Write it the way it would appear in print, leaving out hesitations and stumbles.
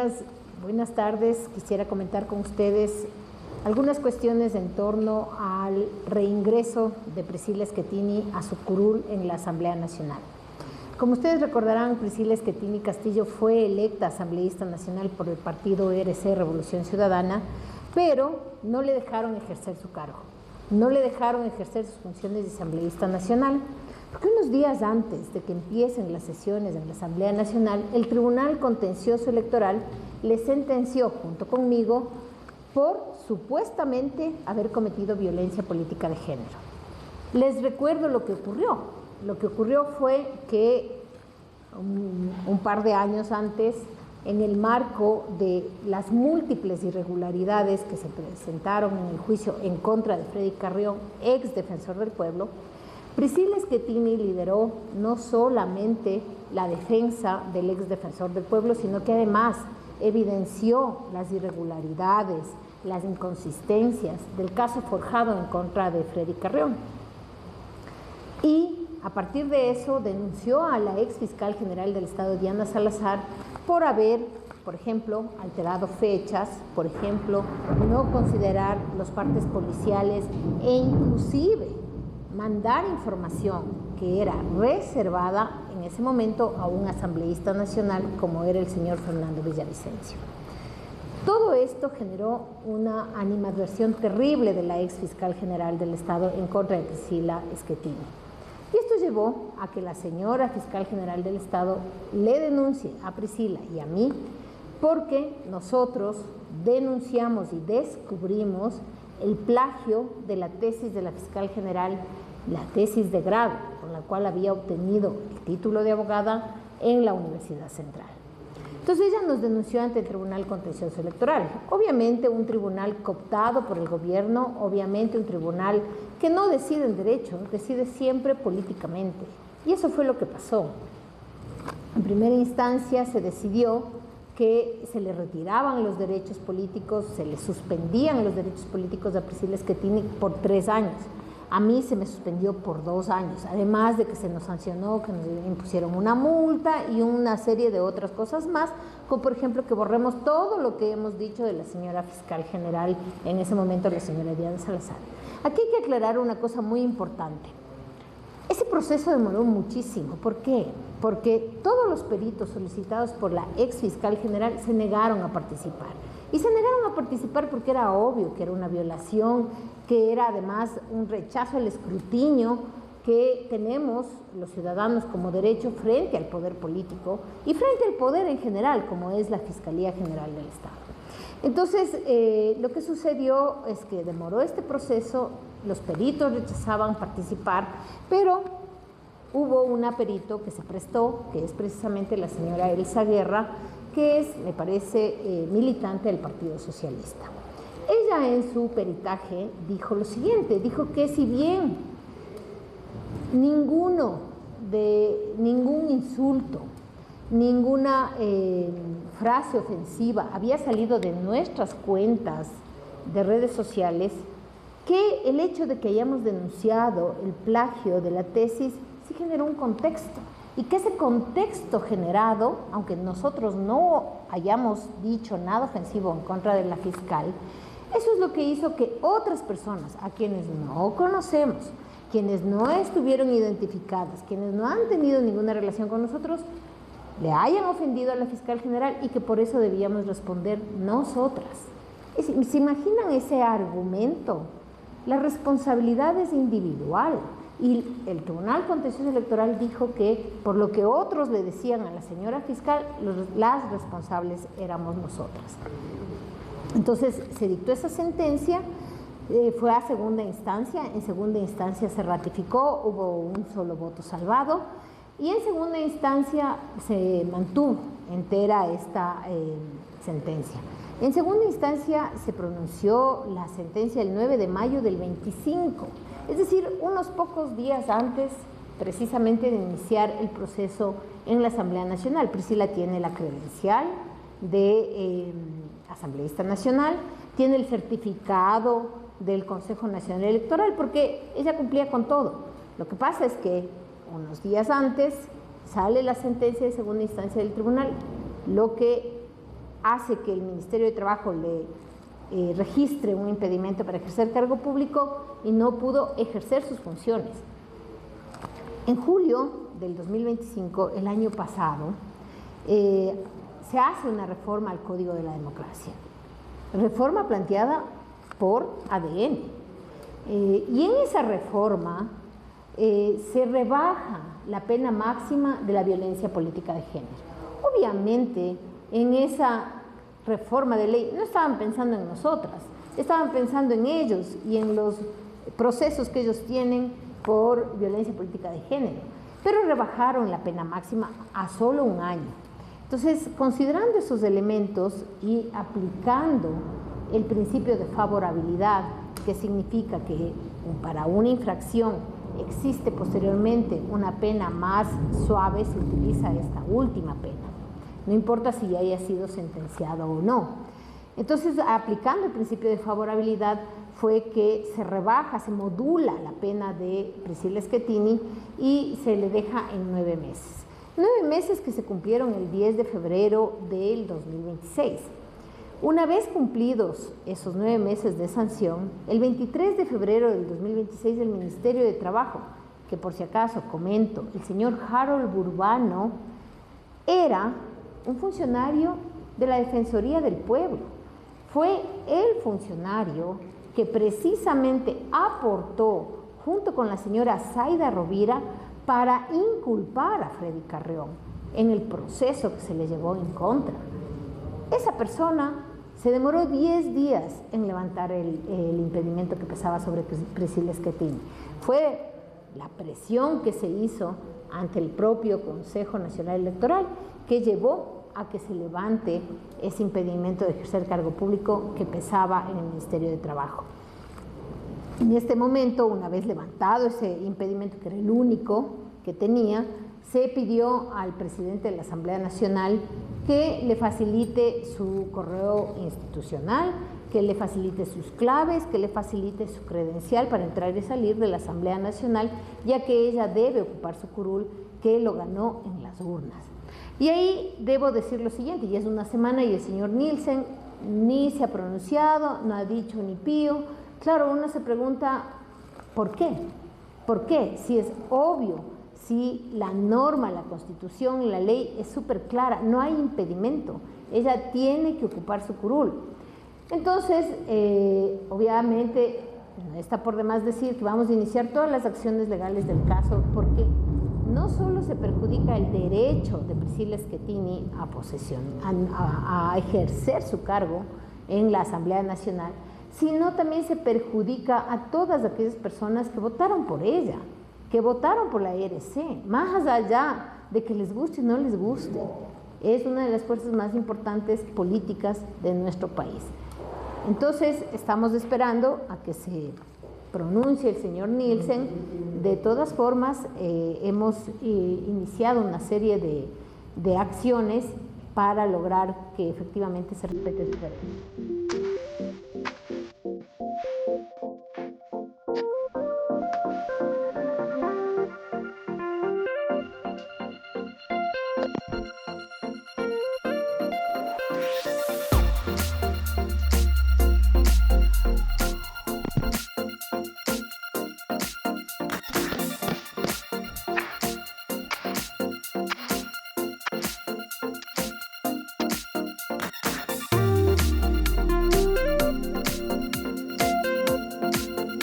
colegas, buenas tardes. Quisiera comentar con ustedes algunas cuestiones en torno al reingreso de Priscila Schettini a su curul en la Asamblea Nacional. Como ustedes recordarán, Priscila Schettini Castillo fue electa asambleísta nacional por el partido ERC Revolución Ciudadana, pero no le dejaron ejercer su cargo, no le dejaron ejercer sus funciones de asambleísta nacional, porque unos días antes de que empiecen las sesiones en la Asamblea Nacional, el Tribunal Contencioso Electoral le sentenció, junto conmigo, por supuestamente haber cometido violencia política de género. Les recuerdo lo que ocurrió. Lo que ocurrió fue que un par de años antes, en el marco de las múltiples irregularidades que se presentaron en el juicio en contra de Freddy Carrión, ex defensor del pueblo, Priscila Schettini lideró no solamente la defensa del ex defensor del pueblo, sino que además evidenció las irregularidades, las inconsistencias del caso forjado en contra de Freddy Carrión. Y a partir de eso denunció a la ex fiscal general del Estado, Diana Salazar, por haber, por ejemplo, alterado fechas, por ejemplo, no considerar los partes policiales e inclusive mandar información que era reservada en ese momento a un asambleísta nacional como era el señor Fernando Villavicencio. Todo esto generó una animadversión terrible de la ex fiscal general del Estado en contra de Priscila Schettini. Y esto llevó a que la señora fiscal general del Estado le denuncie a Priscila y a mí porque nosotros denunciamos y descubrimos el plagio de la tesis de la fiscal general, la tesis de grado, con la cual había obtenido el título de abogada en la Universidad Central. Entonces ella nos denunció ante el Tribunal Contencioso Electoral, obviamente un tribunal cooptado por el gobierno, obviamente un tribunal que no decide en derecho, decide siempre políticamente. Y eso fue lo que pasó. En primera instancia se decidió que se le retiraban los derechos políticos, se le suspendían los derechos políticos a Priscila Schettini por 3 años. A mí se me suspendió por 2 años, además de que se nos sancionó, que nos impusieron una multa y una serie de otras cosas más, como por ejemplo que borremos todo lo que hemos dicho de la señora fiscal general, en ese momento la señora Diana Salazar. Aquí hay que aclarar una cosa muy importante. Ese proceso demoró muchísimo. ¿Por qué? Porque todos los peritos solicitados por la ex fiscal general se negaron a participar. Y se negaron a participar porque era obvio que era una violación, que era además un rechazo al escrutinio que tenemos los ciudadanos como derecho frente al poder político y frente al poder en general, como es la Fiscalía General del Estado. Entonces, lo que sucedió es que demoró este proceso, los peritos rechazaban participar, pero hubo una perito que se prestó, que es precisamente la señora Elsa Guerra, que es, me parece, militante del Partido Socialista. Ella en su peritaje dijo lo siguiente, dijo que si bien ningún insulto, ninguna frase ofensiva había salido de nuestras cuentas de redes sociales, que el hecho de que hayamos denunciado el plagio de la tesis sí generó un contexto, y que ese contexto generado, aunque nosotros no hayamos dicho nada ofensivo en contra de la fiscal, eso es lo que hizo que otras personas, a quienes no conocemos, quienes no estuvieron identificadas, quienes no han tenido ninguna relación con nosotros, le hayan ofendido a la fiscal general y que por eso debíamos responder nosotras. ¿Se imaginan ese argumento? La responsabilidad es individual. Y el Tribunal Contencioso Electoral dijo que por lo que otros le decían a la señora fiscal, las responsables éramos nosotras. Entonces se dictó esa sentencia, fue a segunda instancia, en segunda instancia se ratificó, hubo un solo voto salvado y en segunda instancia se mantuvo entera esta sentencia. En segunda instancia se pronunció la sentencia el 9 de mayo del 25, es decir, unos pocos días antes precisamente de iniciar el proceso en la Asamblea Nacional. Priscila tiene la credencial de asambleísta nacional, tiene el certificado del Consejo Nacional Electoral porque ella cumplía con todo. Lo que pasa es que unos días antes sale la sentencia de segunda instancia del tribunal, lo que hace que el Ministerio de Trabajo le registre un impedimento para ejercer cargo público y no pudo ejercer sus funciones. En julio del 2025, el año pasado, se hace una reforma al Código de la Democracia, reforma planteada por ADN. Y en esa reforma se rebaja la pena máxima de la violencia política de género. Obviamente, en esa reforma de ley no estaban pensando en nosotras, estaban pensando en ellos y en los procesos que ellos tienen por violencia política de género, pero rebajaron la pena máxima a solo 1 año. Entonces, considerando esos elementos y aplicando el principio de favorabilidad, que significa que para una infracción existe posteriormente una pena más suave, se utiliza esta última pena, no importa si haya sido sentenciado o no. Entonces, aplicando el principio de favorabilidad, fue que se rebaja, se modula la pena de Priscilla Schettini y se le deja en 9 meses. 9 meses que se cumplieron el 10 de febrero del 2026. Una vez cumplidos esos 9 meses de sanción, el 23 de febrero del 2026 el Ministerio de Trabajo, que por si acaso comento, el señor Harold Burbano era un funcionario de la Defensoría del Pueblo. Fue el funcionario que precisamente aportó, junto con la señora Zaida Rovira, para inculpar a Freddy Carrión en el proceso que se le llevó en contra. Esa persona se demoró 10 días en levantar el impedimento que pesaba sobre Priscilla Schettini. Fue la presión que se hizo ante el propio Consejo Nacional Electoral que llevó a que se levante ese impedimento de ejercer cargo público que pesaba en el Ministerio de Trabajo. En este momento, una vez levantado ese impedimento, que era el único que tenía, se pidió al presidente de la Asamblea Nacional que le facilite su correo institucional, que le facilite sus claves, que le facilite su credencial para entrar y salir de la Asamblea Nacional, ya que ella debe ocupar su curul que lo ganó en las urnas. Y ahí debo decir lo siguiente, ya es 1 semana y el señor Nielsen ni se ha pronunciado, no ha dicho ni pío. Claro, uno se pregunta, ¿por qué? ¿Por qué? Si es obvio, si la norma, la Constitución, la ley es súper clara, no hay impedimento, ella tiene que ocupar su curul. Entonces, obviamente, no está por demás decir que vamos a iniciar todas las acciones legales del caso, porque no solo se perjudica el derecho de Priscilla Schettini a posesión, a ejercer su cargo en la Asamblea Nacional, sino también se perjudica a todas aquellas personas que votaron por ella, que votaron por la ERC, más allá de que les guste o no les guste. Es una de las fuerzas más importantes políticas de nuestro país. Entonces, estamos esperando a que se pronuncie el señor Nielsen. De todas formas, hemos iniciado una serie de acciones para lograr que efectivamente se respete su derecho.